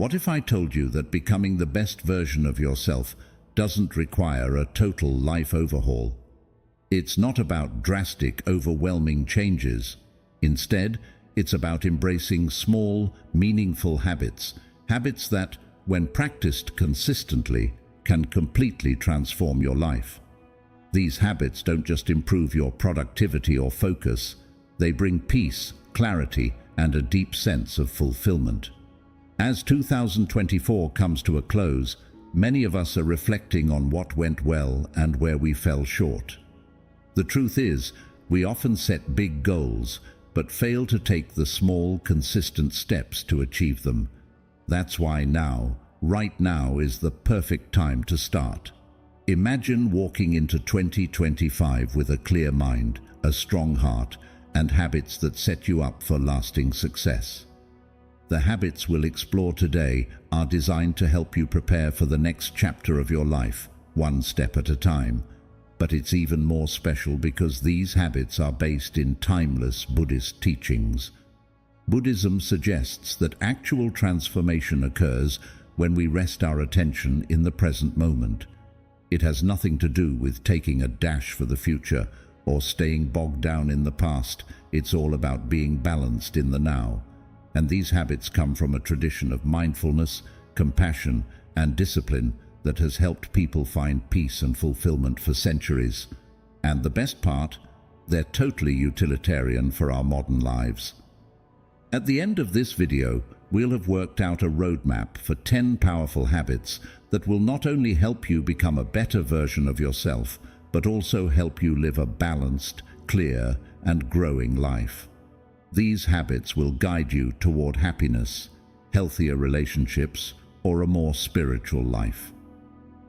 What if I told you that becoming the best version of yourself doesn't require a total life overhaul? It's not about drastic, overwhelming changes. Instead, it's about embracing small, meaningful habits that, when practiced consistently, can completely transform your life. These habits don't just improve your productivity or focus, they bring peace, clarity, and a deep sense of fulfillment. As 2024 comes to a close, many of us are reflecting on what went well and where we fell short. The truth is, we often set big goals, but fail to take the small, consistent steps to achieve them. That's why now, right now, is the perfect time to start. Imagine walking into 2025 with a clear mind, a strong heart, and habits that set you up for lasting success. The habits we'll explore today are designed to help you prepare for the next chapter of your life, one step at a time. But it's even more special because these habits are based in timeless Buddhist teachings. Buddhism suggests that actual transformation occurs when we rest our attention in the present moment. It has nothing to do with taking a dash for the future or staying bogged down in the past. It's all about being balanced in the now. And these habits come from a tradition of mindfulness, compassion, and discipline that has helped people find peace and fulfillment for centuries. And the best part, they're totally utilitarian for our modern lives. At the end of this video, we'll have worked out a roadmap for 10 powerful habits that will not only help you become a better version of yourself, but also help you live a balanced, clear, and growing life. These habits will guide you toward happiness, healthier relationships, or a more spiritual life.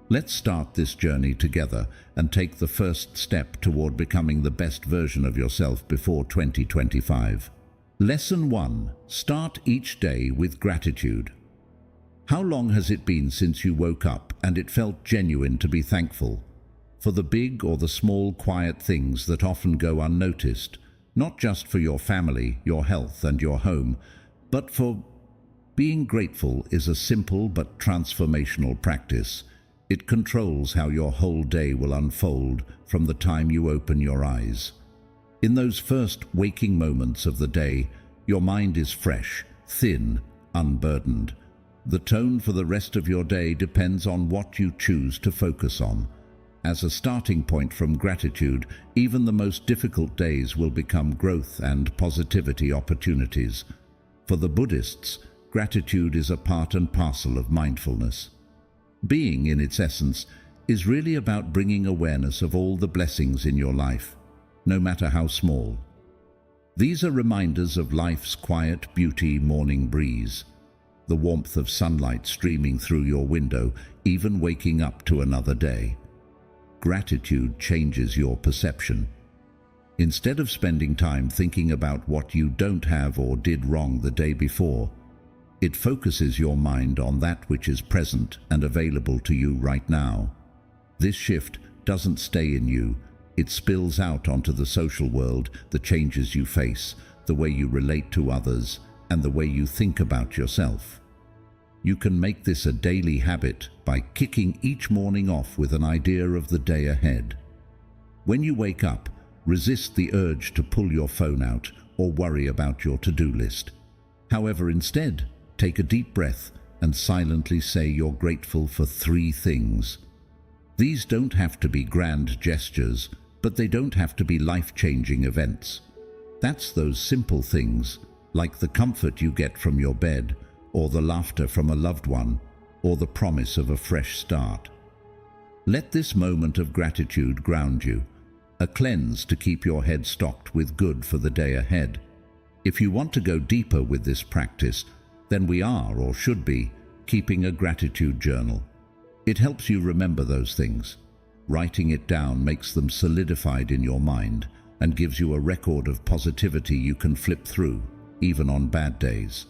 Let's start this journey together and take the first step toward becoming the best version of yourself before 2025. Lesson 1. Start each day with gratitude. How long has it been since you woke up and it felt genuine to be thankful? For the big or the small quiet things that often go unnoticed, not just for your family, your health, and your home, but for being grateful is a simple but transformational practice. It controls how your whole day will unfold from the time you open your eyes. In those first waking moments of the day, your mind is fresh, thin, unburdened. The tone for the rest of your day depends on what you choose to focus on. As a starting point from gratitude, even the most difficult days will become growth and positivity opportunities. For the Buddhists, gratitude is a part and parcel of mindfulness. Being, in its essence, is really about bringing awareness of all the blessings in your life, no matter how small. These are reminders of life's quiet beauty, morning breeze, the warmth of sunlight streaming through your window, even waking up to another day. Gratitude changes your perception. Instead of spending time thinking about what you don't have or did wrong the day before, it focuses your mind on that which is present and available to you right now. This shift doesn't stay in you. It spills out onto the social world, the changes you face, the way you relate to others, and the way you think about yourself. You can make this a daily habit by kicking each morning off with an idea of the day ahead. When you wake up, resist the urge to pull your phone out or worry about your to-do list. However, instead, take a deep breath and silently say you're grateful for 3 things. These don't have to be grand gestures, but they don't have to be life-changing events. That's those simple things, like the comfort you get from your bed, or the laughter from a loved one, or the promise of a fresh start. Let this moment of gratitude ground you, a cleanse to keep your head stocked with good for the day ahead. If you want to go deeper with this practice, then we are, or should be, keeping a gratitude journal. It helps you remember those things. Writing it down makes them solidified in your mind and gives you a record of positivity you can flip through, even on bad days.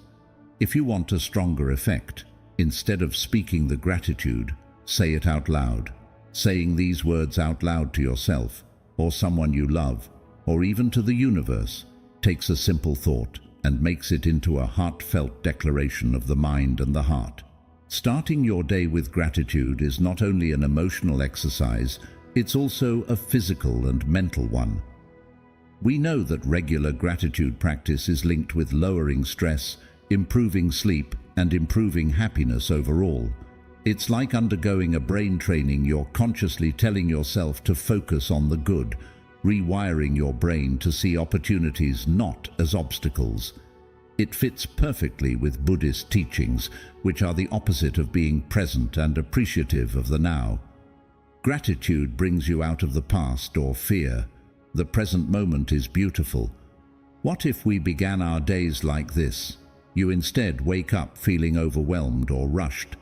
If you want a stronger effect, instead of speaking the gratitude, say it out loud. Saying these words out loud to yourself, or someone you love, or even to the universe, takes a simple thought, and makes it into a heartfelt declaration of the mind and the heart. Starting your day with gratitude is not only an emotional exercise, it's also a physical and mental one. We know that regular gratitude practice is linked with lowering stress, improving sleep, and improving happiness overall. It's like undergoing a brain training. You're consciously telling yourself to focus on the good, rewiring your brain to see opportunities not as obstacles. It fits perfectly with Buddhist teachings, which are the opposite of being present and appreciative of the now. Gratitude brings you out of the past or fear. The present moment is beautiful. What if we began our days like this? You instead wake up feeling overwhelmed or rushed,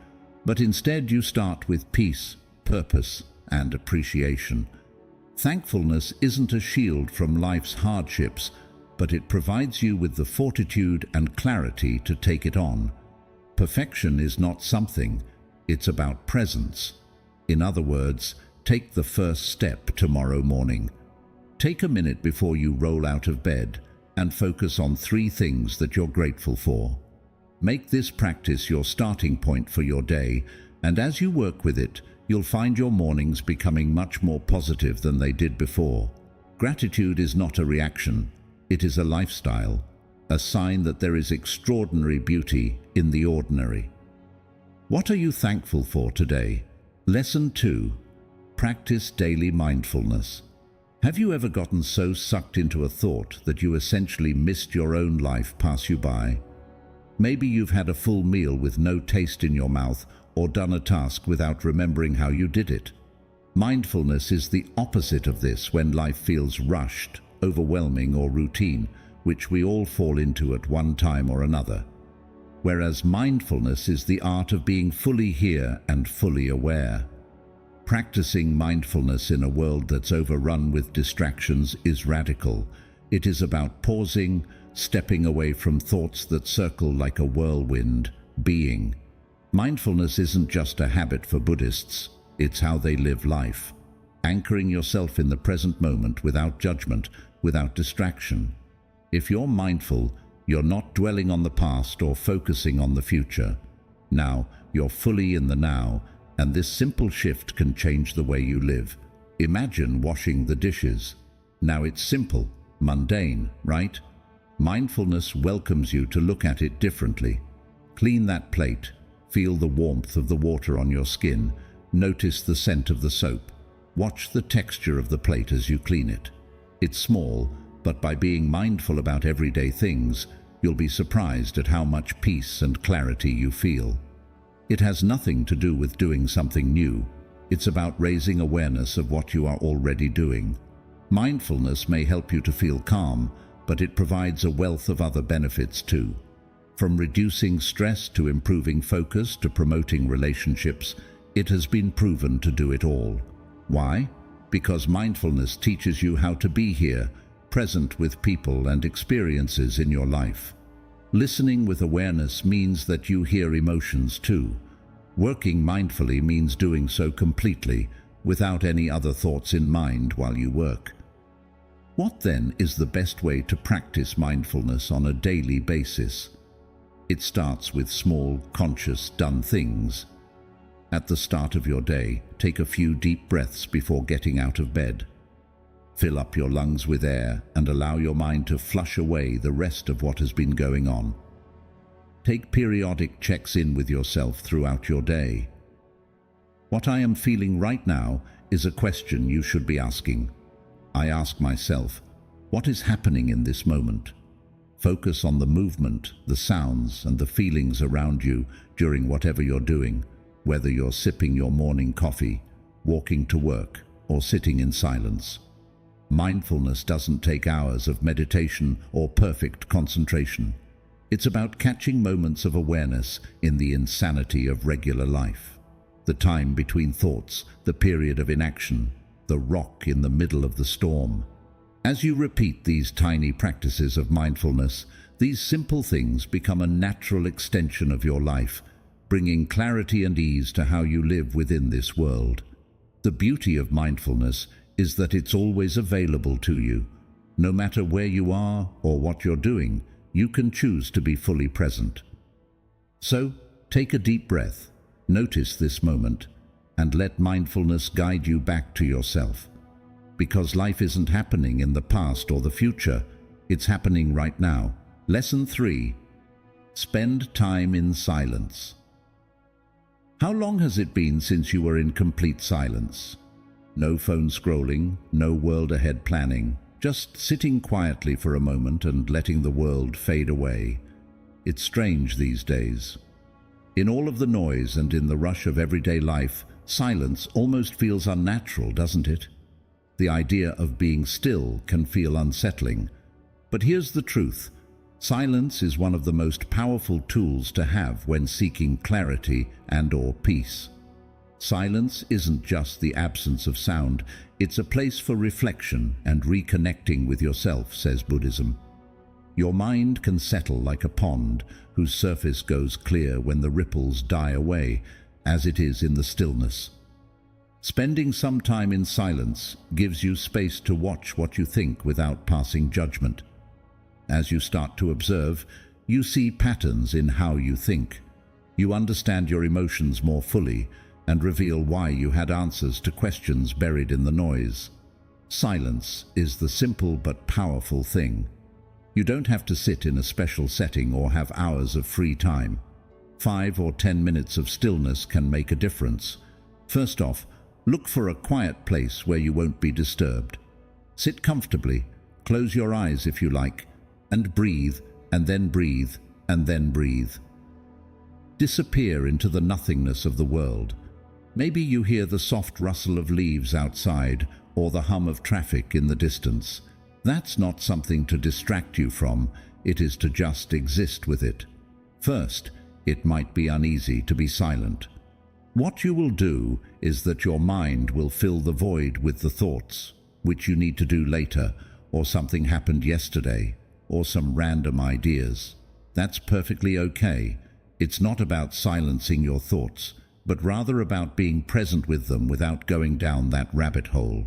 but instead you start with peace, purpose, and appreciation. Thankfulness isn't a shield from life's hardships, but it provides you with the fortitude and clarity to take it on. Perfection is not something, it's about presence. In other words, take the first step tomorrow morning. Take a minute before you roll out of bed and focus on 3 things that you're grateful for. Make this practice your starting point for your day, and as you work with it, you'll find your mornings becoming much more positive than they did before. Gratitude is not a reaction, it is a lifestyle, a sign that there is extraordinary beauty in the ordinary. What are you thankful for today? Lesson 2. Practice daily mindfulness. Have you ever gotten so sucked into a thought that you essentially missed your own life pass you by? Maybe you've had a full meal with no taste in your mouth, or done a task without remembering how you did it. Mindfulness is the opposite of this when life feels rushed, overwhelming, or routine, which we all fall into at one time or another. Whereas mindfulness is the art of being fully here and fully aware. Practicing mindfulness in a world that's overrun with distractions is radical. It is about pausing, stepping away from thoughts that circle like a whirlwind, being. Mindfulness isn't just a habit for Buddhists, it's how they live life. Anchoring yourself in the present moment without judgment, without distraction. If you're mindful, you're not dwelling on the past or focusing on the future. Now, you're fully in the now, and this simple shift can change the way you live. Imagine washing the dishes. Now it's simple, mundane, right? Mindfulness welcomes you to look at it differently. Clean that plate. Feel the warmth of the water on your skin. Notice the scent of the soap. Watch the texture of the plate as you clean it. It's small, but by being mindful about everyday things, you'll be surprised at how much peace and clarity you feel. It has nothing to do with doing something new. It's about raising awareness of what you are already doing. Mindfulness may help you to feel calm, but it provides a wealth of other benefits too. From reducing stress to improving focus to promoting relationships, it has been proven to do it all. Why? Because mindfulness teaches you how to be here, present with people and experiences in your life. Listening with awareness means that you hear emotions too. Working mindfully means doing so completely, without any other thoughts in mind while you work. What then is the best way to practice mindfulness on a daily basis? It starts with small, conscious, done things. At the start of your day, take a few deep breaths before getting out of bed. Fill up your lungs with air and allow your mind to flush away the rest of what has been going on. Take periodic checks in with yourself throughout your day. What I am feeling right now is a question you should be asking. I ask myself, what is happening in this moment? Focus on the movement, the sounds, and the feelings around you during whatever you're doing, whether you're sipping your morning coffee, walking to work, or sitting in silence. Mindfulness doesn't take hours of meditation or perfect concentration. It's about catching moments of awareness in the insanity of regular life. The time between thoughts, the period of inaction, the rock in the middle of the storm. As you repeat these tiny practices of mindfulness, these simple things become a natural extension of your life, bringing clarity and ease to how you live within this world. The beauty of mindfulness is that it's always available to you. No matter where you are or what you're doing, you can choose to be fully present. So, take a deep breath, notice this moment, and let mindfulness guide you back to yourself. Because life isn't happening in the past or the future, it's happening right now. Lesson 3. Spend time in silence. How long has it been since you were in complete silence? No phone scrolling, no world ahead planning, just sitting quietly for a moment and letting the world fade away. It's strange these days. In all of the noise and in the rush of everyday life, silence almost feels unnatural, doesn't it? The idea of being still can feel unsettling. But here's the truth. Silence is one of the most powerful tools to have when seeking clarity and/or peace. Silence isn't just the absence of sound, it's a place for reflection and reconnecting with yourself, says Buddhism. Your mind can settle like a pond whose surface goes clear when the ripples die away, as it is in the stillness. Spending some time in silence gives you space to watch what you think without passing judgment. As you start to observe, you see patterns in how you think. You understand your emotions more fully and reveal why you had answers to questions buried in the noise. Silence is the simple but powerful thing. You don't have to sit in a special setting or have hours of free time. 5 or 10 minutes of stillness can make a difference. First off, look for a quiet place where you won't be disturbed. Sit comfortably, close your eyes if you like, and breathe, and then breathe, and then breathe. Disappear into the nothingness of the world. Maybe you hear the soft rustle of leaves outside or the hum of traffic in the distance. That's not something to distract you from, it is to just exist with it. First, it might be uneasy to be silent. What you will do is that your mind will fill the void with the thoughts, which you need to do later, or something happened yesterday, or some random ideas. That's perfectly okay. It's not about silencing your thoughts, but rather about being present with them without going down that rabbit hole.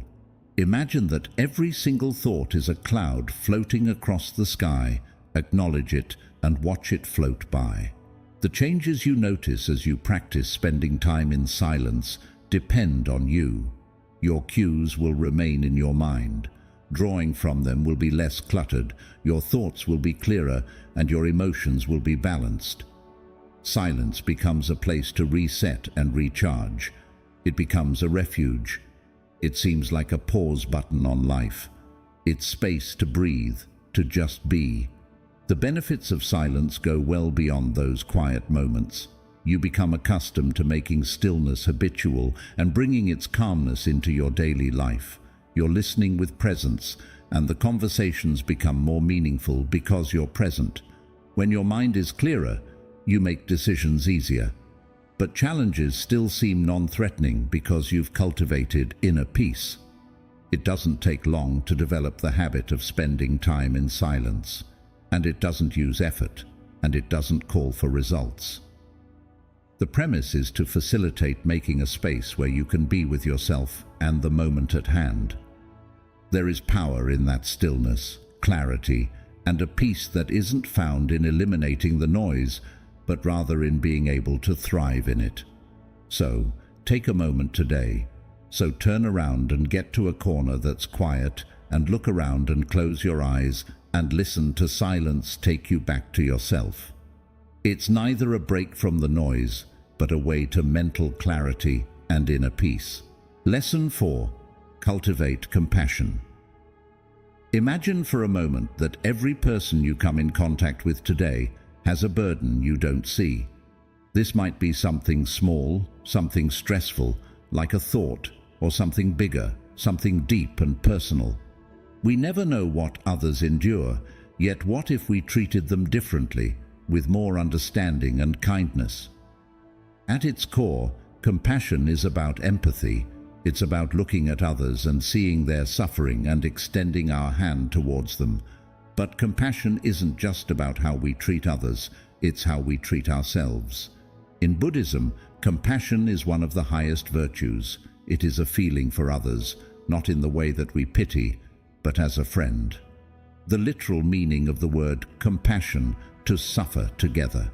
Imagine that every single thought is a cloud floating across the sky. Acknowledge it and watch it float by. The changes you notice as you practice spending time in silence depend on you. Your cues will remain in your mind. Drawing from them will be less cluttered, your thoughts will be clearer, and your emotions will be balanced. Silence becomes a place to reset and recharge. It becomes a refuge. It seems like a pause button on life. It's space to breathe, to just be. The benefits of silence go well beyond those quiet moments. You become accustomed to making stillness habitual and bringing its calmness into your daily life. You're listening with presence, and the conversations become more meaningful because you're present. When your mind is clearer, you make decisions easier. But challenges still seem non-threatening because you've cultivated inner peace. It doesn't take long to develop the habit of spending time in silence, and it doesn't use effort, and it doesn't call for results. The premise is to facilitate making a space where you can be with yourself and the moment at hand. There is power in that stillness, clarity, and a peace that isn't found in eliminating the noise, but rather in being able to thrive in it. So, take a moment today. So turn around and get to a corner that's quiet, and look around and close your eyes and listen to silence take you back to yourself. It's neither a break from the noise, but a way to mental clarity and inner peace. Lesson 4. Cultivate compassion. Imagine for a moment that every person you come in contact with today has a burden you don't see. This might be something small, something stressful, like a thought, or something bigger, something deep and personal. We never know what others endure, yet what if we treated them differently, with more understanding and kindness? At its core, compassion is about empathy. It's about looking at others and seeing their suffering and extending our hand towards them. But compassion isn't just about how we treat others, it's how we treat ourselves. In Buddhism, compassion is one of the highest virtues. It is a feeling for others, not in the way that we pity, but as a friend. The literal meaning of the word compassion, to suffer together.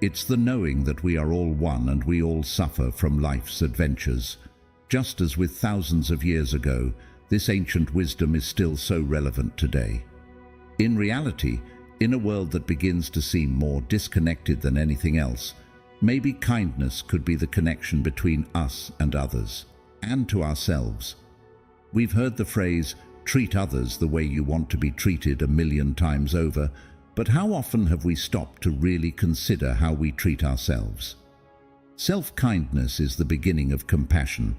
It's the knowing that we are all one and we all suffer from life's adventures. Just as with thousands of years ago, this ancient wisdom is still so relevant today. In reality, in a world that begins to seem more disconnected than anything else, maybe kindness could be the connection between us and others, and to ourselves. We've heard the phrase, treat others the way you want to be treated, a million times over, but how often have we stopped to really consider how we treat ourselves? Self-kindness is the beginning of compassion.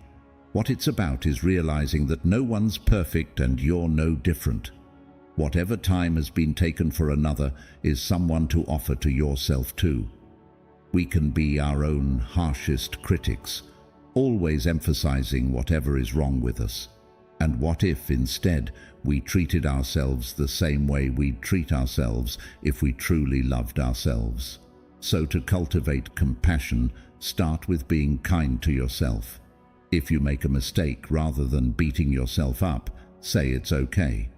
What it's about is realizing that no one's perfect and you're no different. Whatever time has been taken for another is someone to offer to yourself too. We can be our own harshest critics, always emphasizing whatever is wrong with us. And what if, instead, we treated ourselves the same way we'd treat ourselves if we truly loved ourselves? So to cultivate compassion, start with being kind to yourself. If you make a mistake, rather than beating yourself up, say it's okay.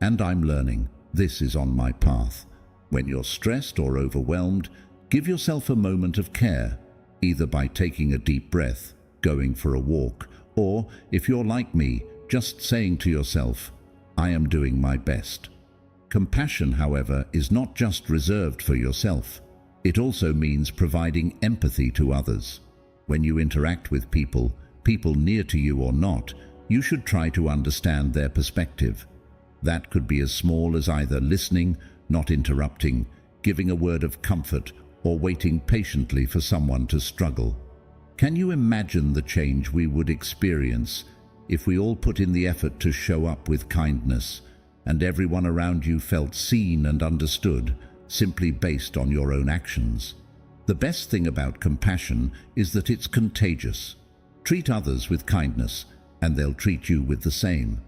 And I'm learning. This is on my path. When you're stressed or overwhelmed, give yourself a moment of care, either by taking a deep breath, going for a walk, or, if you're like me, just saying to yourself, I am doing my best. Compassion, however, is not just reserved for yourself. It also means providing empathy to others. When you interact with people near to you or not, you should try to understand their perspective. That could be as small as either listening, not interrupting, giving a word of comfort, or waiting patiently for someone to struggle. Can you imagine the change we would experience if we all put in the effort to show up with kindness, and everyone around you felt seen and understood, simply based on your own actions? The best thing about compassion is that it's contagious. Treat others with kindness, and they'll treat you with the same.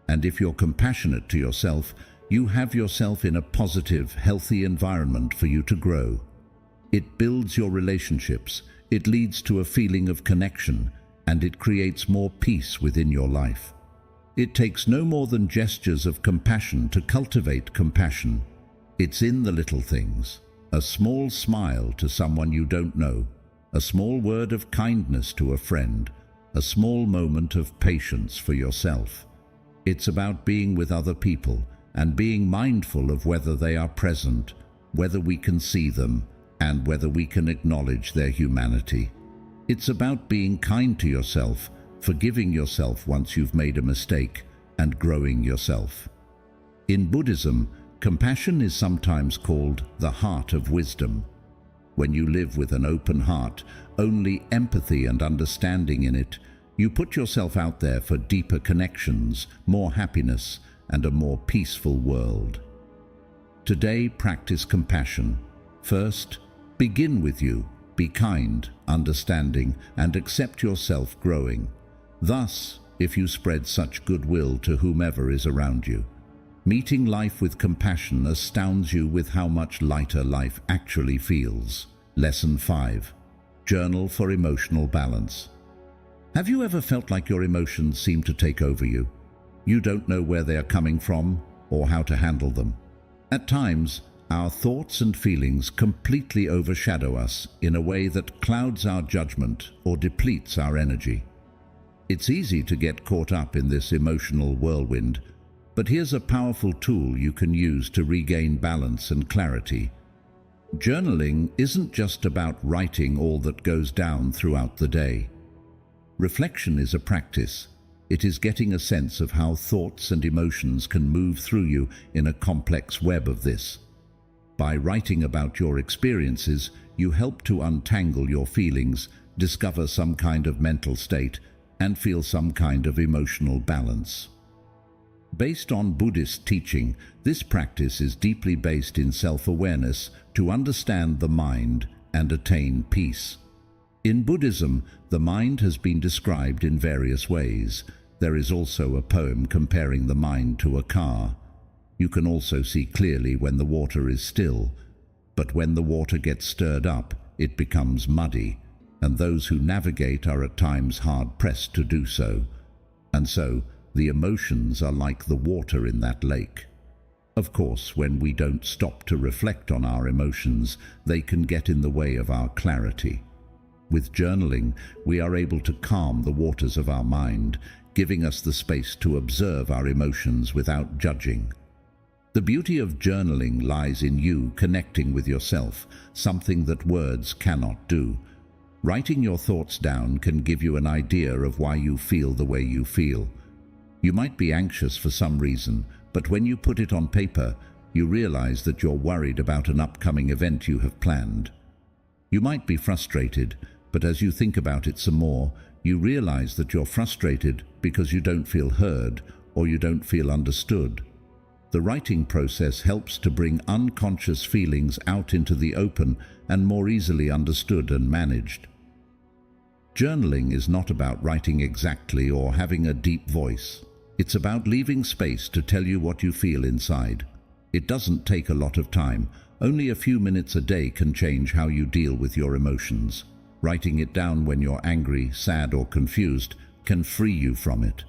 And if you're compassionate to yourself, you have yourself in a positive, healthy environment for you to grow. It builds your relationships, it leads to a feeling of connection, and it creates more peace within your life. It takes no more than gestures of compassion to cultivate compassion. It's in the little things. A small smile to someone you don't know, a small word of kindness to a friend, a small moment of patience for yourself. It's about being with other people and being mindful of whether they are present, whether we can see them, and whether we can acknowledge their humanity. It's about being kind to yourself, forgiving yourself once you've made a mistake, and growing yourself. In Buddhism, compassion is sometimes called the heart of wisdom. When you live with an open heart, only empathy and understanding in it, you put yourself out there for deeper connections, more happiness, and a more peaceful world. Today, practice compassion. First, begin with you. Be kind, understanding, and accept yourself growing. Thus, if you spread such goodwill to whomever is around you, meeting life with compassion astounds you with how much lighter life actually feels. Lesson 5. Journal for emotional balance. Have you ever felt like your emotions seem to take over you? You don't know where they are coming from or how to handle them. At times, our thoughts and feelings completely overshadow us in a way that clouds our judgment or depletes our energy. It's easy to get caught up in this emotional whirlwind, but here's a powerful tool you can use to regain balance and clarity. Journaling isn't just about writing all that goes down throughout the day. Reflection is a practice. It is getting a sense of how thoughts and emotions can move through you in a complex web of this. By writing about your experiences, you help to untangle your feelings, discover some kind of mental state, and feel some kind of emotional balance. Based on Buddhist teaching, this practice is deeply based in self-awareness to understand the mind and attain peace. In Buddhism, the mind has been described in various ways. There is also a poem comparing the mind to a car. You can also see clearly when the water is still, but when the water gets stirred up, it becomes muddy, and those who navigate are at times hard-pressed to do so. And so, the emotions are like the water in that lake. Of course, when we don't stop to reflect on our emotions, they can get in the way of our clarity. With journaling, we are able to calm the waters of our mind, giving us the space to observe our emotions without judging. The beauty of journaling lies in you connecting with yourself, something that words cannot do. Writing your thoughts down can give you an idea of why you feel the way you feel. You might be anxious for some reason, but when you put it on paper, you realize that you're worried about an upcoming event you have planned. You might be frustrated, but as you think about it some more, you realize that you're frustrated because you don't feel heard or you don't feel understood. The writing process helps to bring unconscious feelings out into the open and more easily understood and managed. Journaling is not about writing exactly or having a deep voice. It's about leaving space to tell you what you feel inside. It doesn't take a lot of time. Only a few minutes a day can change how you deal with your emotions. Writing it down when you're angry, sad, or confused can free you from it,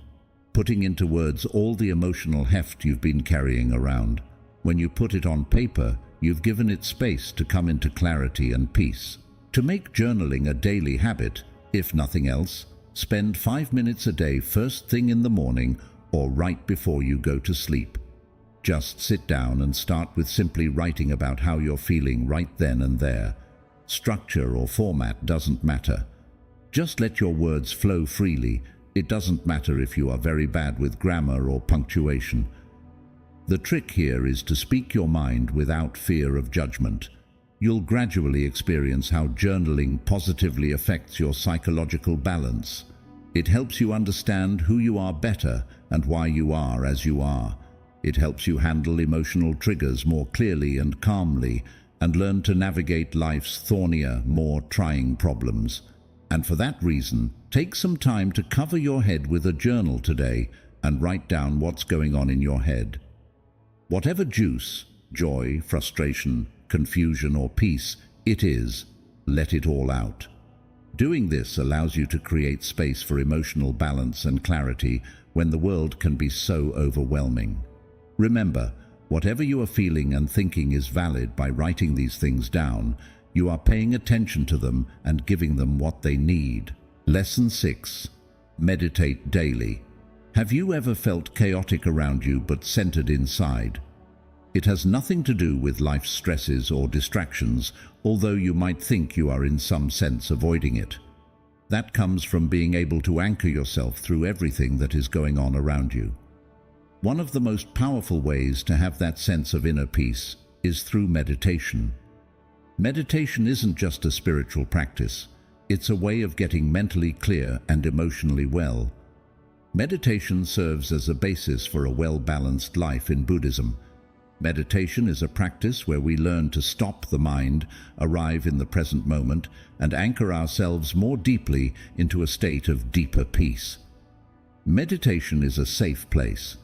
putting into words all the emotional heft you've been carrying around. When you put it on paper, you've given it space to come into clarity and peace. To make journaling a daily habit, if nothing else, spend 5 minutes a day first thing in the morning or right before you go to sleep. Just sit down and start with simply writing about how you're feeling right then and there. Structure or format doesn't matter. Just let your words flow freely. It doesn't matter if you are very bad with grammar or punctuation. The trick here is to speak your mind without fear of judgment. You'll gradually experience how journaling positively affects your psychological balance. It helps you understand who you are better and why you are as you are. It helps you handle emotional triggers more clearly and calmly and learn to navigate life's thornier, more trying problems. And for that reason, take some time to cover your head with a journal today and write down what's going on in your head. Whatever juice, joy, frustration, confusion, or peace it is, let it all out. Doing this allows you to create space for emotional balance and clarity when the world can be so overwhelming. Remember, whatever you are feeling and thinking is valid. By writing these things down, you are paying attention to them and giving them what they need. Lesson 6. Meditate daily. Have you ever felt chaotic around you but centered inside? It has nothing to do with life's stresses or distractions, although you might think you are in some sense avoiding it. That comes from being able to anchor yourself through everything that is going on around you. One of the most powerful ways to have that sense of inner peace is through meditation. Meditation isn't just a spiritual practice. It's a way of getting mentally clear and emotionally well. Meditation serves as a basis for a well-balanced life in Buddhism. Meditation is a practice where we learn to stop the mind, arrive in the present moment, and anchor ourselves more deeply into a state of deeper peace. Meditation is a safe place.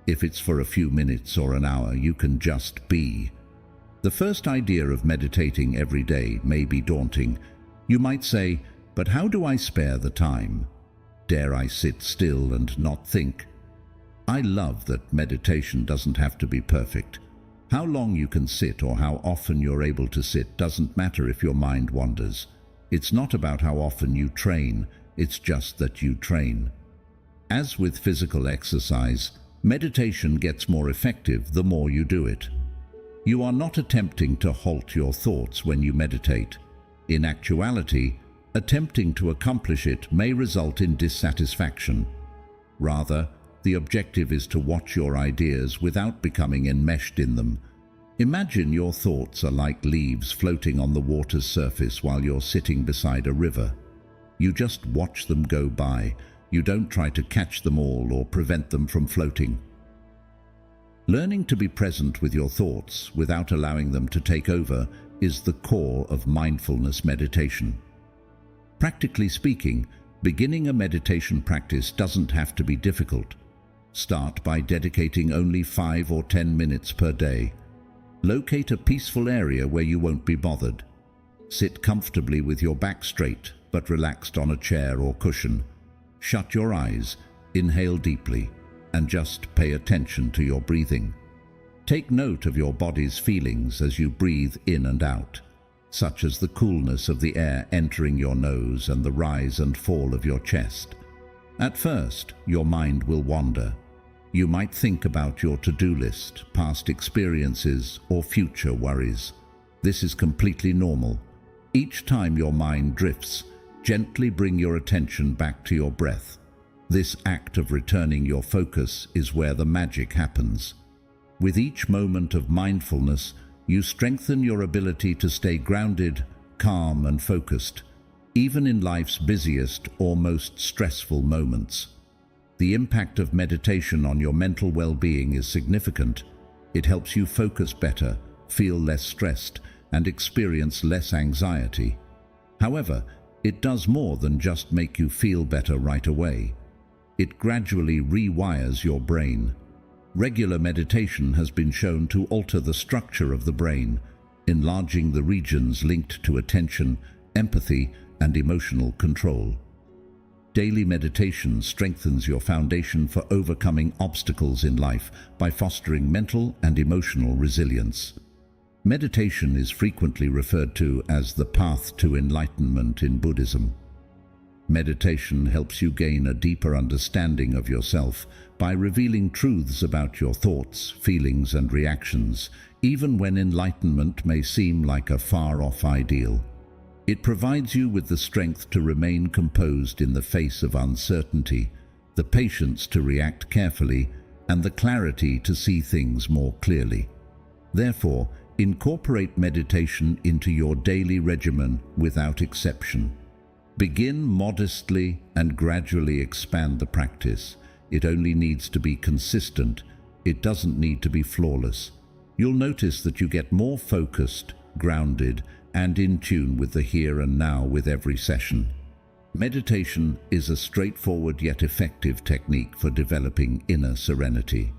If it's for a few minutes or an hour, you can just be. The first idea of meditating every day may be daunting. You might say, but how do I spare the time? Dare I sit still and not think? I love that meditation doesn't have to be perfect. How long you can sit or how often you're able to sit doesn't matter if your mind wanders. It's not about how often you train, it's just that you train. As with physical exercise, meditation gets more effective the more you do it. You are not attempting to halt your thoughts when you meditate. In actuality, attempting to accomplish it may result in dissatisfaction. Rather, the objective is to watch your ideas without becoming enmeshed in them. Imagine your thoughts are like leaves floating on the water's surface while you're sitting beside a river. You just watch them go by. You don't try to catch them all or prevent them from floating. Learning to be present with your thoughts without allowing them to take over is the core of mindfulness meditation. Practically speaking, beginning a meditation practice doesn't have to be difficult. Start by dedicating only 5 or 10 minutes per day. Locate a peaceful area where you won't be bothered. Sit comfortably with your back straight but relaxed on a chair or cushion. Shut your eyes, inhale deeply, and just pay attention to your breathing. Take note of your body's feelings as you breathe in and out, such as the coolness of the air entering your nose and the rise and fall of your chest. At first, your mind will wander. You might think about your to-do list, past experiences, or future worries. This is completely normal. Each time your mind drifts, gently bring your attention back to your breath. This act of returning your focus is where the magic happens. With each moment of mindfulness, you strengthen your ability to stay grounded, calm, and focused, even in life's busiest or most stressful moments. The impact of meditation on your mental well-being is significant. It helps you focus better, feel less stressed, and experience less anxiety. However, it does more than just make you feel better right away. It gradually rewires your brain. Regular meditation has been shown to alter the structure of the brain, enlarging the regions linked to attention, empathy, and emotional control. Daily meditation strengthens your foundation for overcoming obstacles in life by fostering mental and emotional resilience. Meditation is frequently referred to as the path to enlightenment in Buddhism. Meditation helps you gain a deeper understanding of yourself by revealing truths about your thoughts, feelings, and reactions, even when enlightenment may seem like a far-off ideal. It provides you with the strength to remain composed in the face of uncertainty, the patience to react carefully, and the clarity to see things more clearly. Therefore, incorporate meditation into your daily regimen without exception. Begin modestly and gradually expand the practice. It only needs to be consistent. It doesn't need to be flawless. You'll notice that you get more focused, grounded, and in tune with the here and now with every session. Meditation is a straightforward yet effective technique for developing inner serenity.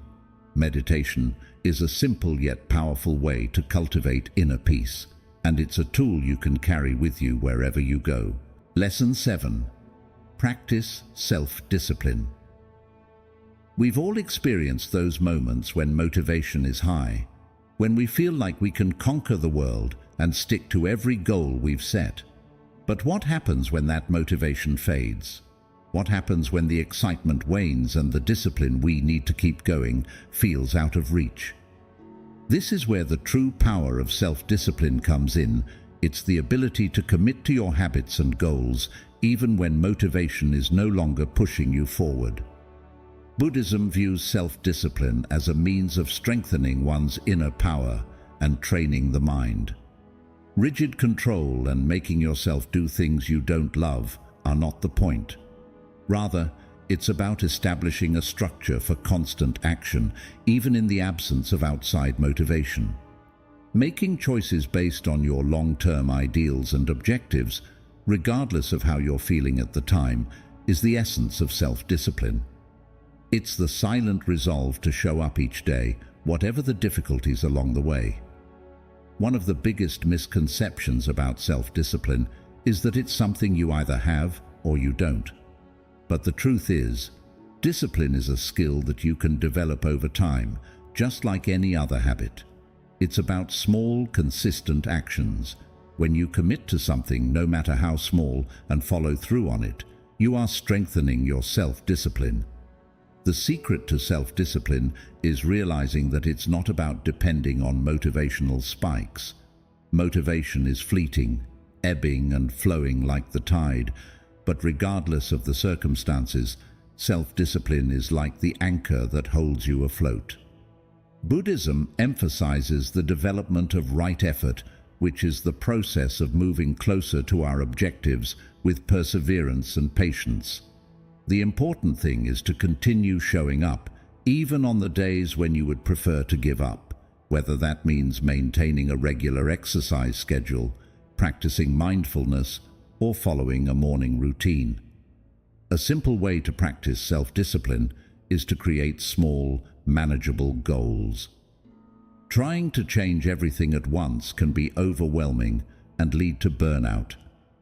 Meditation is a simple yet powerful way to cultivate inner peace, and it's a tool you can carry with you wherever you go. Lesson 7. Practice self-discipline. We've all experienced those moments when motivation is high, when we feel like we can conquer the world and stick to every goal we've set. But what happens when that motivation fades? What happens when the excitement wanes and the discipline we need to keep going feels out of reach? This is where the true power of self-discipline comes in. It's the ability to commit to your habits and goals, even when motivation is no longer pushing you forward. Buddhism views self-discipline as a means of strengthening one's inner power and training the mind. Rigid control and making yourself do things you don't love are not the point. Rather, it's about establishing a structure for constant action, even in the absence of outside motivation. Making choices based on your long-term ideals and objectives, regardless of how you're feeling at the time, is the essence of self-discipline. It's the silent resolve to show up each day, whatever the difficulties along the way. One of the biggest misconceptions about self-discipline is that it's something you either have or you don't. But the truth is, discipline is a skill that you can develop over time, just like any other habit. It's about small, consistent actions. When you commit to something, no matter how small, and follow through on it, you are strengthening your self-discipline. The secret to self-discipline is realizing that it's not about depending on motivational spikes. Motivation is fleeting, ebbing and flowing like the tide, but regardless of the circumstances, self-discipline is like the anchor that holds you afloat. Buddhism emphasizes the development of right effort, which is the process of moving closer to our objectives with perseverance and patience. The important thing is to continue showing up, even on the days when you would prefer to give up, whether that means maintaining a regular exercise schedule, practicing mindfulness, or following a morning routine. A simple way to practice self-discipline is to create small, manageable goals. Trying to change everything at once can be overwhelming and lead to burnout.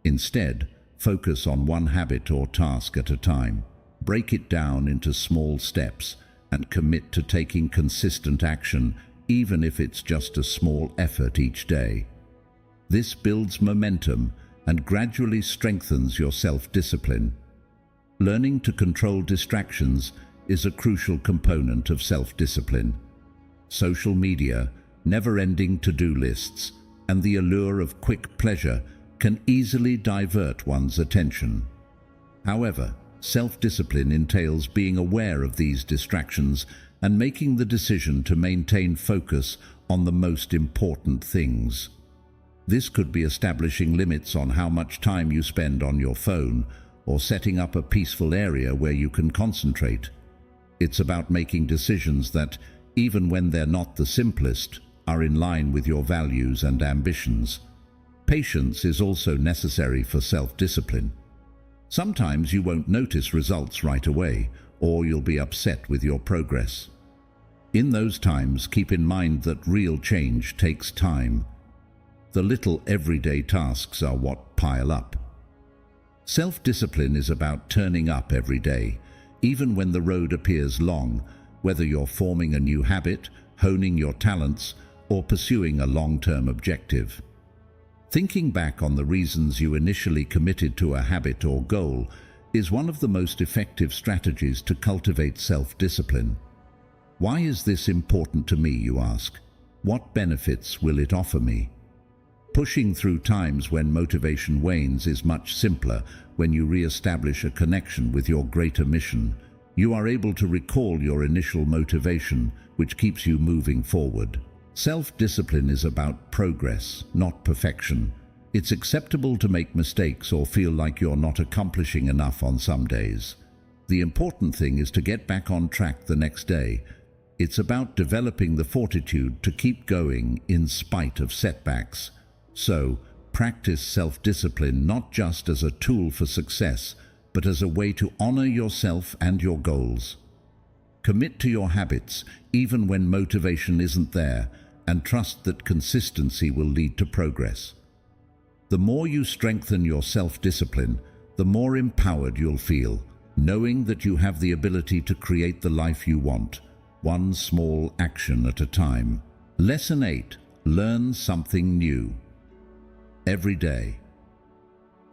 Instead, focus on one habit or task at a time. Break it down into small steps and commit to taking consistent action even if it's just a small effort each day. This builds momentum and gradually strengthens your self-discipline. Learning to control distractions is a crucial component of self-discipline. Social media, never-ending to-do lists, and the allure of quick pleasure can easily divert one's attention. However, self-discipline entails being aware of these distractions and making the decision to maintain focus on the most important things. This could be establishing limits on how much time you spend on your phone, or setting up a peaceful area where you can concentrate. It's about making decisions that, even when they're not the simplest, are in line with your values and ambitions. Patience is also necessary for self-discipline. Sometimes you won't notice results right away, or you'll be upset with your progress. In those times, keep in mind that real change takes time. The little everyday tasks are what pile up. Self-discipline is about turning up every day, even when the road appears long, whether you're forming a new habit, honing your talents, or pursuing a long-term objective. Thinking back on the reasons you initially committed to a habit or goal is one of the most effective strategies to cultivate self-discipline. Why is this important to me, you ask? What benefits will it offer me? Pushing through times when motivation wanes is much simpler when you re-establish a connection with your greater mission. You are able to recall your initial motivation, which keeps you moving forward. Self-discipline is about progress, not perfection. It's acceptable to make mistakes or feel like you're not accomplishing enough on some days. The important thing is to get back on track the next day. It's about developing the fortitude to keep going in spite of setbacks. So, practice self-discipline not just as a tool for success, but as a way to honor yourself and your goals. Commit to your habits, even when motivation isn't there, and trust that consistency will lead to progress. The more you strengthen your self-discipline, the more empowered you'll feel, knowing that you have the ability to create the life you want, one small action at a time. Lesson 8. Learn something new. Every day.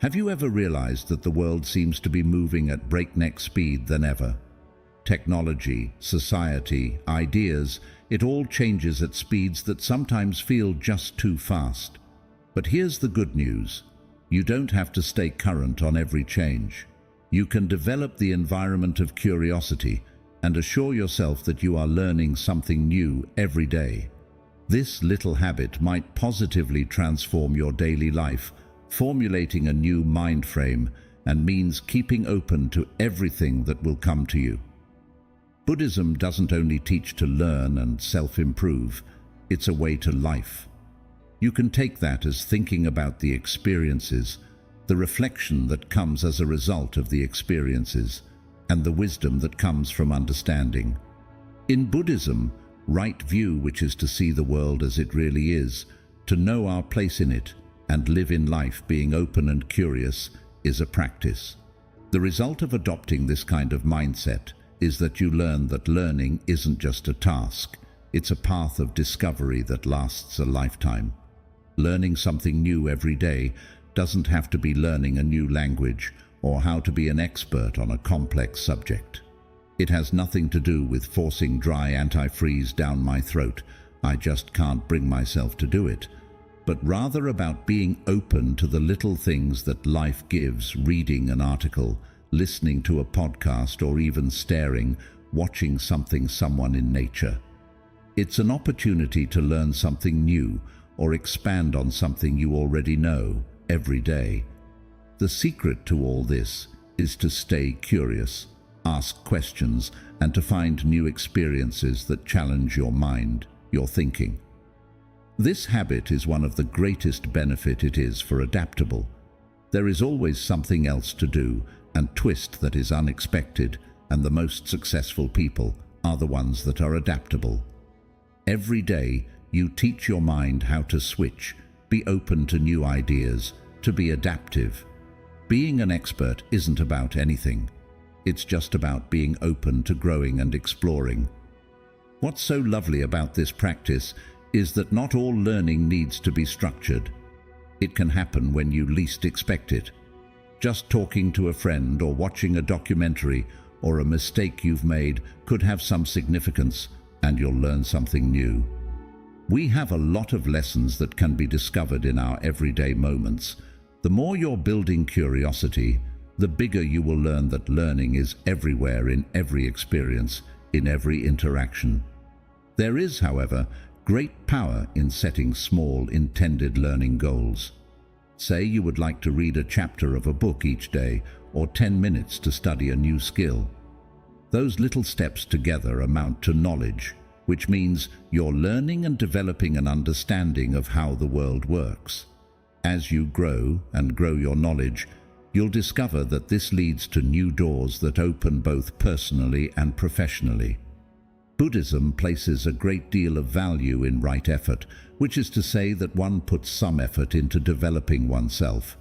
Have you ever realized that the world seems to be moving at breakneck speed than ever? Technology, society, ideas, it all changes at speeds that sometimes feel just too fast. But here's the good news. You don't have to stay current on every change. You can develop the environment of curiosity and assure yourself that you are learning something new every day. This little habit might positively transform your daily life, formulating a new mind frame, and means keeping open to everything that will come to you. Buddhism doesn't only teach to learn and self-improve, it's a way to life. You can take that as thinking about the experiences, the reflection that comes as a result of the experiences, and the wisdom that comes from understanding. In Buddhism, right view, which is to see the world as it really is, to know our place in it, and live in life being open and curious, is a practice. The result of adopting this kind of mindset is that you learn that learning isn't just a task, it's a path of discovery that lasts a lifetime. Learning something new every day doesn't have to be learning a new language or how to be an expert on a complex subject. It has nothing to do with forcing dry antifreeze down my throat. I just can't bring myself to do it. But rather about being open to the little things that life gives, reading an article, listening to a podcast, or even watching someone in nature. It's an opportunity to learn something new or expand on something you already know every day. The secret to all this is to stay curious, ask questions, and to find new experiences that challenge your mind, your thinking. This habit is one of the greatest benefits it is for adaptable. There is always something else to do and twist that is unexpected, and the most successful people are the ones that are adaptable. Every day, you teach your mind how to switch, be open to new ideas, to be adaptive. Being an expert isn't about anything. It's just about being open to growing and exploring. What's so lovely about this practice is that not all learning needs to be structured. It can happen when you least expect it. Just talking to a friend or watching a documentary or a mistake you've made could have some significance, and you'll learn something new. We have a lot of lessons that can be discovered in our everyday moments. The more you're building curiosity, the bigger you will learn that learning is everywhere, in every experience, in every interaction. There is, however, great power in setting small, intended learning goals. Say you would like to read a chapter of a book each day, or 10 minutes to study a new skill. Those little steps together amount to knowledge, which means you're learning and developing an understanding of how the world works. As you grow and grow your knowledge, you'll discover that this leads to new doors that open both personally and professionally. Buddhism places a great deal of value in right effort, which is to say that one puts some effort into developing oneself.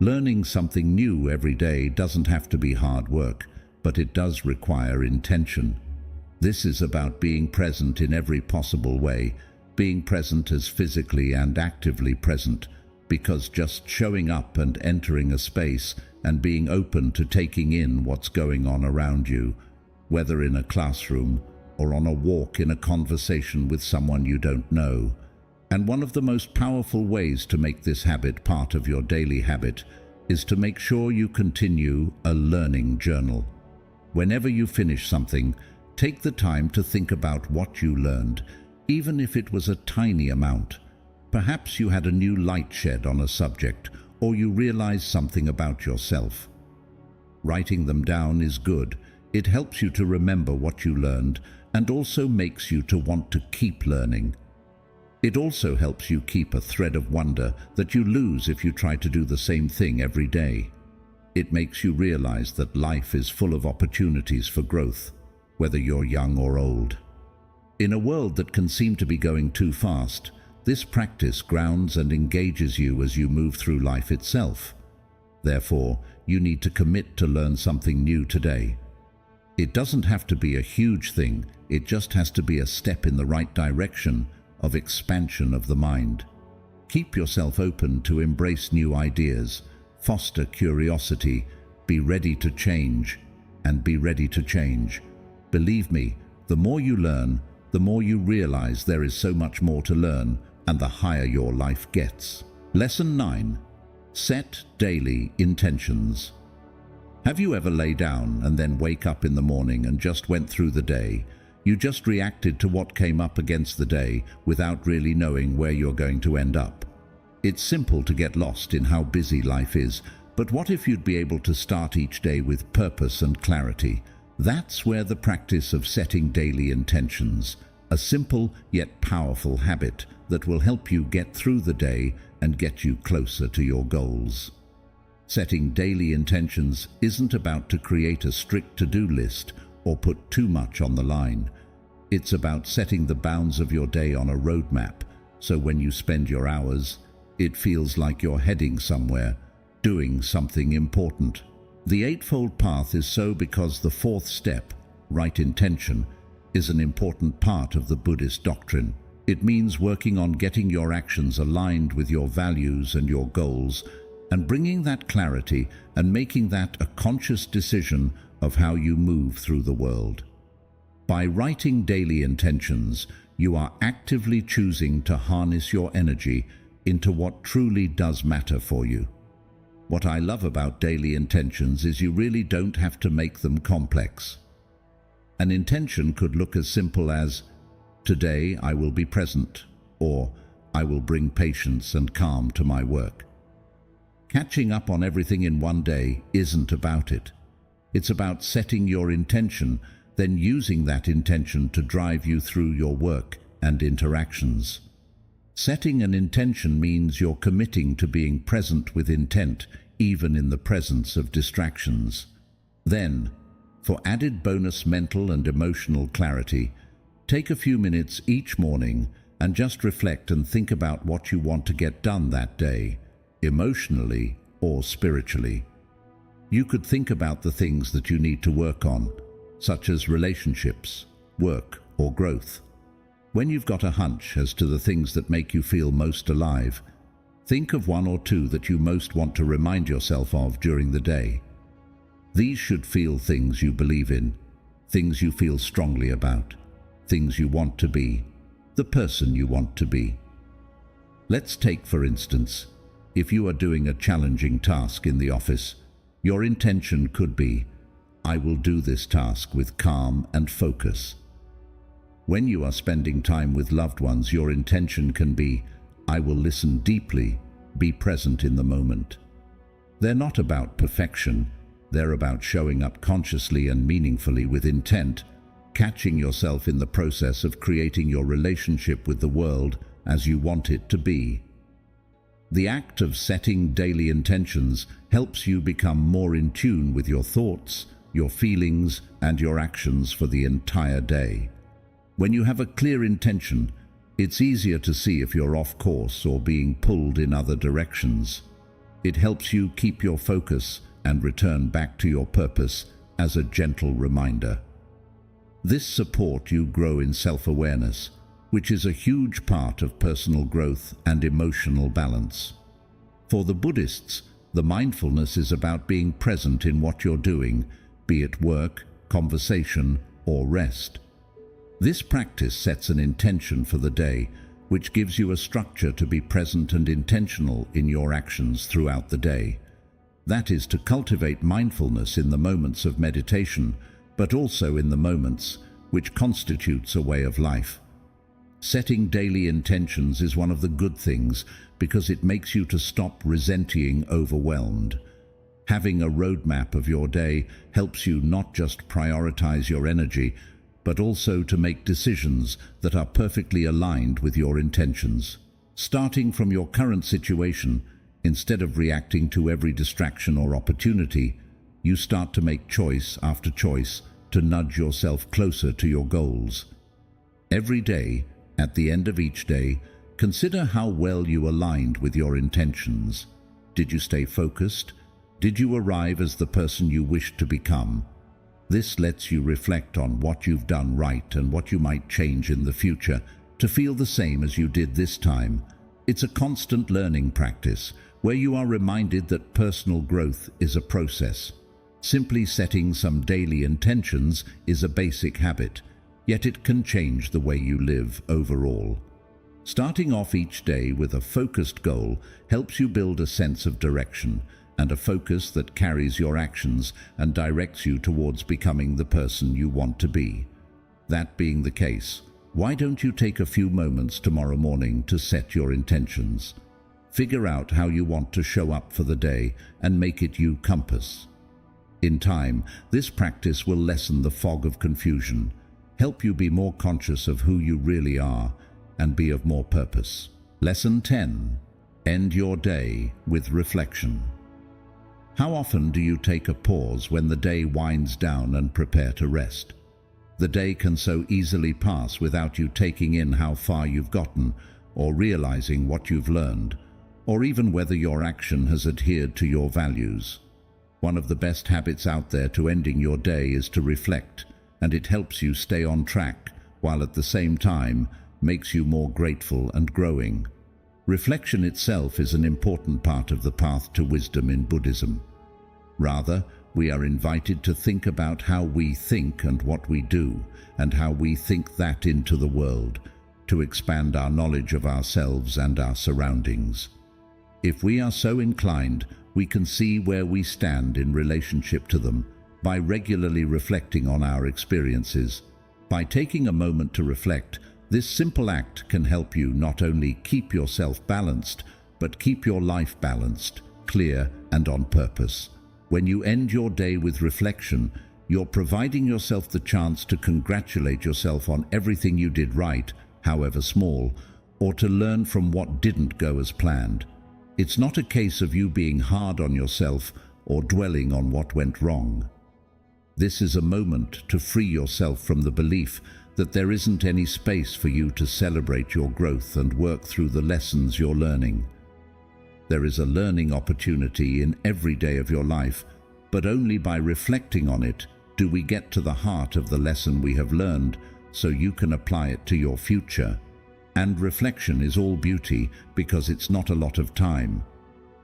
Learning something new every day doesn't have to be hard work, but it does require intention. This is about being present in every possible way, being present as physically and actively present, because just showing up and entering a space and being open to taking in what's going on around you, whether in a classroom or on a walk, in a conversation with someone you don't know. And one of the most powerful ways to make this habit part of your daily habit is to make sure you continue a learning journal. Whenever you finish something, take the time to think about what you learned, even if it was a tiny amount. Perhaps you had a new light shed on a subject, or you realized something about yourself. Writing them down is good. It helps you to remember what you learned and also makes you to want to keep learning. It also helps you keep a thread of wonder that you lose if you try to do the same thing every day. It makes you realize that life is full of opportunities for growth, whether you're young or old. In a world that can seem to be going too fast, this practice grounds and engages you as you move through life itself. Therefore, you need to commit to learn something new today. It doesn't have to be a huge thing, it just has to be a step in the right direction of expansion of the mind. Keep yourself open to embrace new ideas, foster curiosity, be ready to change, and be ready to change. Believe me, the more you learn, the more you realize there is so much more to learn, and the higher your life gets. Lesson 9. Set daily intentions. Have you ever lay down and then wake up in the morning and just went through the day? You just reacted to what came up against the day without really knowing where you're going to end up. It's simple to get lost in how busy life is, but what if you'd be able to start each day with purpose and clarity? That's where the practice of setting daily intentions, a simple yet powerful habit that will help you get through the day and get you closer to your goals. Setting daily intentions isn't about to create a strict to-do list or put too much on the line. It's about setting the bounds of your day on a roadmap, so when you spend your hours, it feels like you're heading somewhere, doing something important. The Eightfold Path is so because the fourth step, right intention, is an important part of the Buddhist doctrine. It means working on getting your actions aligned with your values and your goals, and bringing that clarity and making that a conscious decision of how you move through the world. By writing daily intentions, you are actively choosing to harness your energy into what truly does matter for you. What I love about daily intentions is you really don't have to make them complex. An intention could look as simple as, "Today I will be present," or "I will bring patience and calm to my work." Catching up on everything in one day isn't about it. It's about setting your intention, then using that intention to drive you through your work and interactions. Setting an intention means you're committing to being present with intent, even in the presence of distractions. Then, for added bonus mental and emotional clarity, take a few minutes each morning and just reflect and think about what you want to get done that day, emotionally or spiritually. You could think about the things that you need to work on, such as relationships, work, or growth. When you've got a hunch as to the things that make you feel most alive, think of one or two that you most want to remind yourself of during the day. These should feel things you believe in, things you feel strongly about, things you want to be, the person you want to be. Let's take, for instance, if you are doing a challenging task in the office, your intention could be, I will do this task with calm and focus. When you are spending time with loved ones, your intention can be, I will listen deeply, be present in the moment. They're not about perfection, they're about showing up consciously and meaningfully with intent, catching yourself in the process of creating your relationship with the world as you want it to be. The act of setting daily intentions helps you become more in tune with your thoughts, your feelings, and your actions for the entire day. When you have a clear intention, it's easier to see if you're off course or being pulled in other directions. It helps you keep your focus and return back to your purpose as a gentle reminder. This supports you grow in self-awareness, which is a huge part of personal growth and emotional balance. For the Buddhists, the mindfulness is about being present in what you're doing, be it work, conversation, or rest. This practice sets an intention for the day, which gives you a structure to be present and intentional in your actions throughout the day. That is to cultivate mindfulness in the moments of meditation, but also in the moments which constitutes a way of life. Setting daily intentions is one of the good things because it makes you to stop resenting overwhelmed. Having a roadmap of your day helps you not just prioritize your energy, but also to make decisions that are perfectly aligned with your intentions. Starting from your current situation, instead of reacting to every distraction or opportunity, you start to make choice after choice to nudge yourself closer to your goals. Every day, at the end of each day, consider how well you aligned with your intentions. Did you stay focused? Did you arrive as the person you wished to become? This lets you reflect on what you've done right and what you might change in the future to feel the same as you did this time. It's a constant learning practice where you are reminded that personal growth is a process. Simply setting some daily intentions is a basic habit, yet it can change the way you live overall. Starting off each day with a focused goal helps you build a sense of direction and a focus that carries your actions and directs you towards becoming the person you want to be. That being the case, why don't you take a few moments tomorrow morning to set your intentions? Figure out how you want to show up for the day and make it your compass. In time, this practice will lessen the fog of confusion, help you be more conscious of who you really are, and be of more purpose. Lesson 10. End your day with reflection. How often do you take a pause when the day winds down and prepare to rest? The day can so easily pass without you taking in how far you've gotten, or realizing what you've learned, or even whether your action has adhered to your values. One of the best habits out there to ending your day is to reflect, and it helps you stay on track, while at the same time makes you more grateful and growing. Reflection itself is an important part of the path to wisdom in Buddhism. Rather, we are invited to think about how we think and what we do, and how we think that into the world, to expand our knowledge of ourselves and our surroundings. If we are so inclined, we can see where we stand in relationship to them by regularly reflecting on our experiences. By taking a moment to reflect, this simple act can help you not only keep yourself balanced, but keep your life balanced, clear, and on purpose. When you end your day with reflection, you're providing yourself the chance to congratulate yourself on everything you did right, however small, or to learn from what didn't go as planned. It's not a case of you being hard on yourself or dwelling on what went wrong. This is a moment to free yourself from the belief that there isn't any space for you to celebrate your growth and work through the lessons you're learning. There is a learning opportunity in every day of your life, but only by reflecting on it do we get to the heart of the lesson we have learned, so you can apply it to your future. And reflection is all beauty because it's not a lot of time.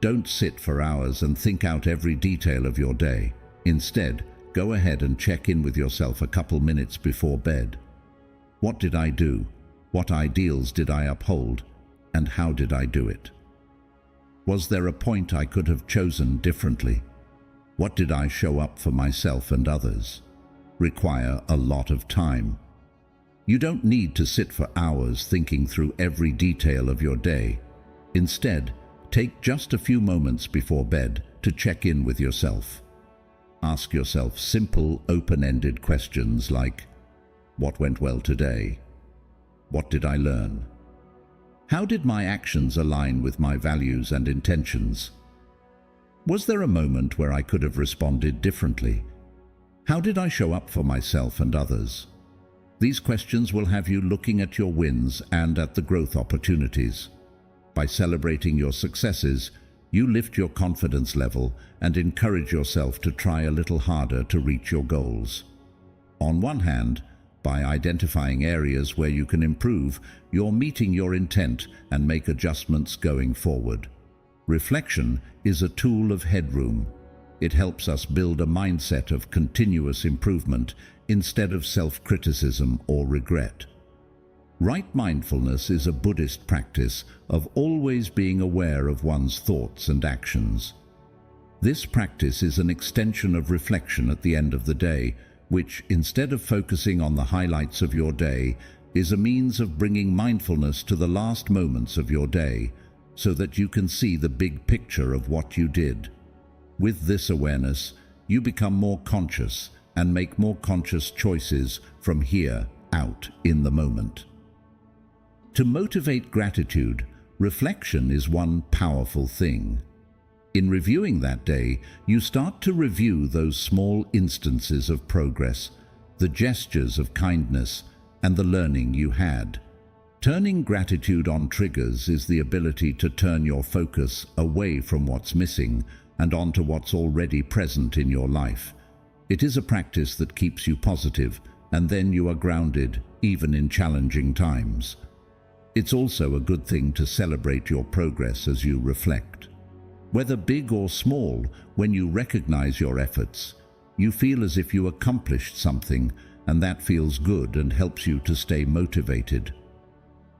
Don't sit for hours and think out every detail of your day. Instead, go ahead and check in with yourself a couple minutes before bed. What did I do? What ideals did I uphold? And how did I do it? Was there a point I could have chosen differently? What did I show up for myself and others? Require a lot of time. You don't need to sit for hours thinking through every detail of your day. Instead, take just a few moments before bed to check in with yourself. Ask yourself simple, open-ended questions like, what went well today? What did I learn? How did my actions align with my values and intentions? Was there a moment where I could have responded differently? How did I show up for myself and others? These questions will have you looking at your wins and at the growth opportunities. By celebrating your successes, you lift your confidence level and encourage yourself to try a little harder to reach your goals. On one hand, by identifying areas where you can improve, you're meeting your intent and make adjustments going forward. Reflection is a tool of headroom. It helps us build a mindset of continuous improvement instead of self-criticism or regret. Right mindfulness is a Buddhist practice of always being aware of one's thoughts and actions. This practice is an extension of reflection at the end of the day, which, instead of focusing on the highlights of your day, is a means of bringing mindfulness to the last moments of your day, so that you can see the big picture of what you did. With this awareness, you become more conscious and make more conscious choices from here out in the moment. To motivate gratitude, reflection is one powerful thing. In reviewing that day, you start to review those small instances of progress, the gestures of kindness, and the learning you had. Turning gratitude on triggers is the ability to turn your focus away from what's missing and onto what's already present in your life. It is a practice that keeps you positive, and then you are grounded, even in challenging times. It's also a good thing to celebrate your progress as you reflect. Whether big or small, when you recognize your efforts, you feel as if you accomplished something, and that feels good and helps you to stay motivated.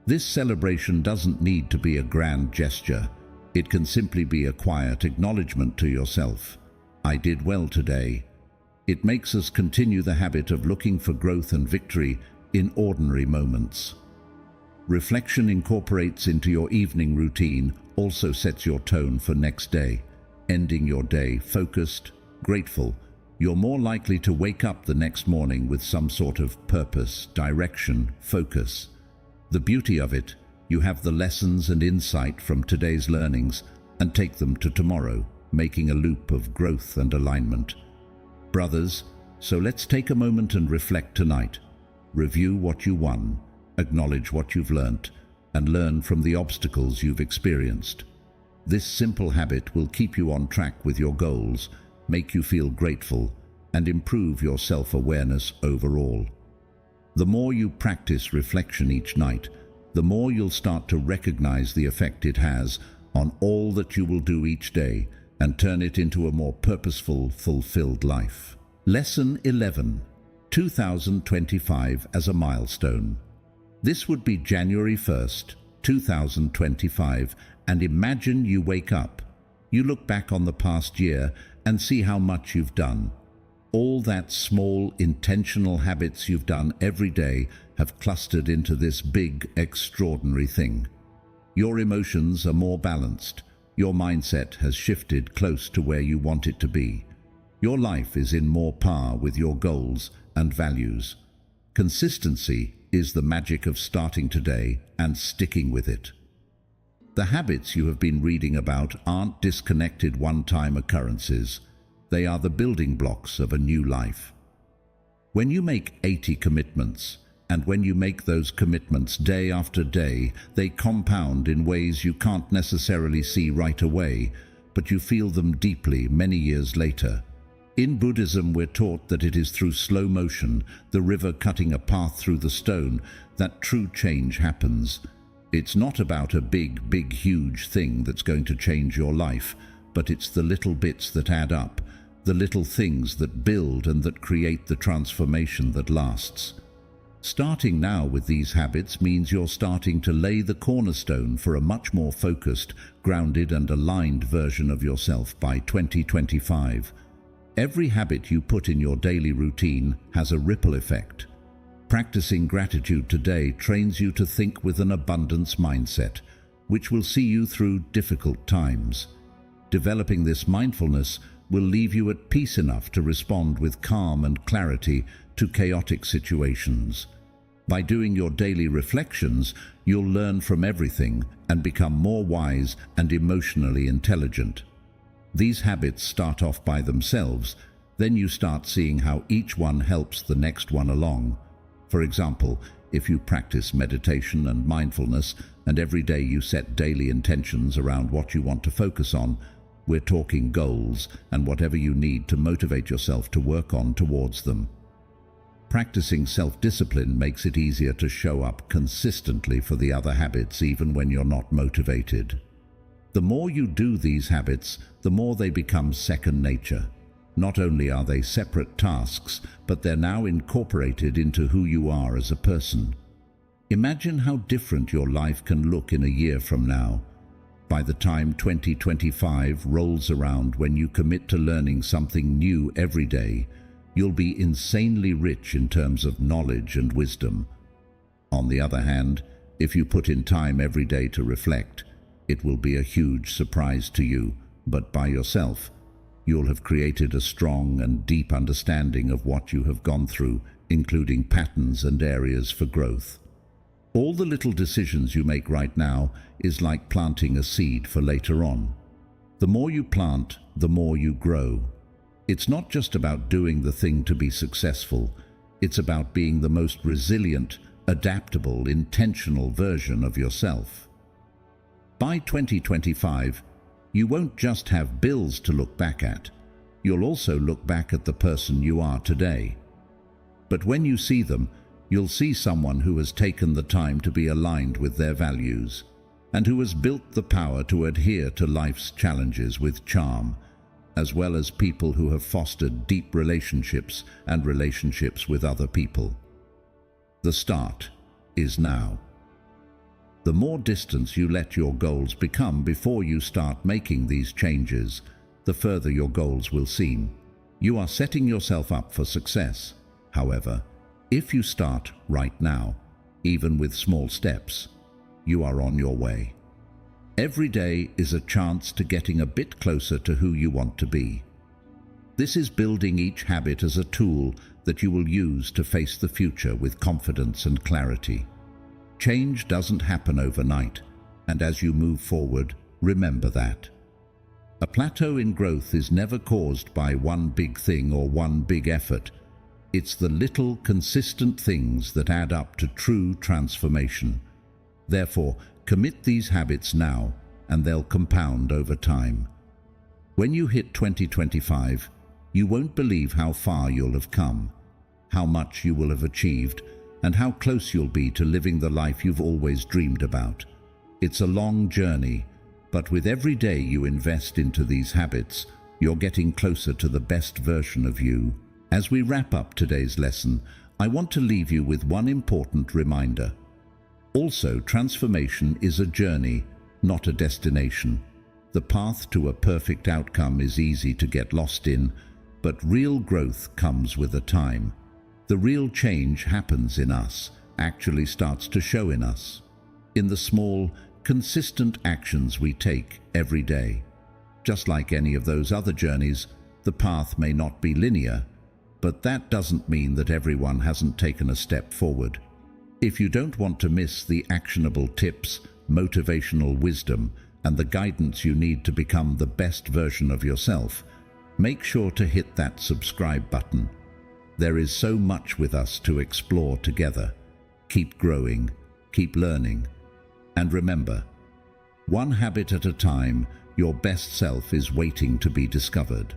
This celebration doesn't need to be a grand gesture. It can simply be a quiet acknowledgement to yourself. I did well today. It makes us continue the habit of looking for growth and victory in ordinary moments. Reflection incorporates into your evening routine also sets your tone for next day. Ending your day focused, grateful, you're more likely to wake up the next morning with some sort of purpose, direction, focus. The beauty of it, you have the lessons and insight from today's learnings and take them to tomorrow, making a loop of growth and alignment. Brothers, so let's take a moment and reflect tonight. Review what you won, acknowledge what you've learnt, and learn from the obstacles you've experienced. This simple habit will keep you on track with your goals, make you feel grateful, and improve your self-awareness overall. The more you practice reflection each night, the more you'll start to recognize the effect it has on all that you will do each day and turn it into a more purposeful, fulfilled life. Lesson 11. 2025 as a milestone. This would be January 1st, 2025, and imagine you wake up. You look back on the past year and see how much you've done. All that small, intentional habits you've done every day have clustered into this big, extraordinary thing. Your emotions are more balanced. Your mindset has shifted close to where you want it to be. Your life is in more par with your goals and values. Consistency is the magic of starting today and sticking with it. The habits you have been reading about aren't disconnected one-time occurrences. They are the building blocks of a new life. When you make 80 commitments, and when you make those commitments day after day, they compound in ways you can't necessarily see right away, but you feel them deeply many years later. In Buddhism, we're taught that it is through slow motion, the river cutting a path through the stone, that true change happens. It's not about a big, huge thing that's going to change your life, but it's the little bits that add up, the little things that build and that create the transformation that lasts. Starting now with these habits means you're starting to lay the cornerstone for a much more focused, grounded and aligned version of yourself by 2025. Every habit you put in your daily routine has a ripple effect. Practicing gratitude today trains you to think with an abundance mindset, which will see you through difficult times. Developing this mindfulness will leave you at peace enough to respond with calm and clarity to chaotic situations. By doing your daily reflections, you'll learn from everything and become more wise and emotionally intelligent. These habits start off by themselves, then you start seeing how each one helps the next one along. For example, if you practice meditation and mindfulness, and every day you set daily intentions around what you want to focus on, we're talking goals and whatever you need to motivate yourself to work on towards them. Practicing self-discipline makes it easier to show up consistently for the other habits even when you're not motivated. The more you do these habits, the more they become second nature. Not only are they separate tasks, but they're now incorporated into who you are as a person. Imagine how different your life can look in a year from now. By the time 2025 rolls around, when you commit to learning something new every day, you'll be insanely rich in terms of knowledge and wisdom. On the other hand, if you put in time every day to reflect, it will be a huge surprise to you, but by yourself. You'll have created a strong and deep understanding of what you have gone through, including patterns and areas for growth. All the little decisions you make right now is like planting a seed for later on. The more you plant, the more you grow. It's not just about doing the thing to be successful. It's about being the most resilient, adaptable, intentional version of yourself. By 2025, you won't just have bills to look back at. You'll also look back at the person you are today. But when you see them, you'll see someone who has taken the time to be aligned with their values, and who has built the power to adhere to life's challenges with charm, as well as people who have fostered deep relationships and relationships with other people. The start is now. The more distance you let your goals become before you start making these changes, the further your goals will seem. You are setting yourself up for success. However, if you start right now, even with small steps, you are on your way. Every day is a chance to getting a bit closer to who you want to be. This is building each habit as a tool that you will use to face the future with confidence and clarity. Change doesn't happen overnight, and as you move forward, remember that. A plateau in growth is never caused by one big thing or one big effort. It's the little, consistent things that add up to true transformation. Therefore, commit these habits now, and they'll compound over time. When you hit 2025, you won't believe how far you'll have come, how much you will have achieved, and how close you'll be to living the life you've always dreamed about. It's a long journey, but with every day you invest into these habits, you're getting closer to the best version of you. As we wrap up today's lesson, I want to leave you with one important reminder. Also, transformation is a journey, not a destination. The path to a perfect outcome is easy to get lost in, but real growth comes with a time. The real change happens in us, actually starts to show in us, in the small, consistent actions we take every day. Just like any of those other journeys, the path may not be linear, but that doesn't mean that everyone hasn't taken a step forward. If you don't want to miss the actionable tips, motivational wisdom, and the guidance you need to become the best version of yourself, make sure to hit that subscribe button. There is so much with us to explore together. Keep growing, keep learning, and remember, one habit at a time, your best self is waiting to be discovered.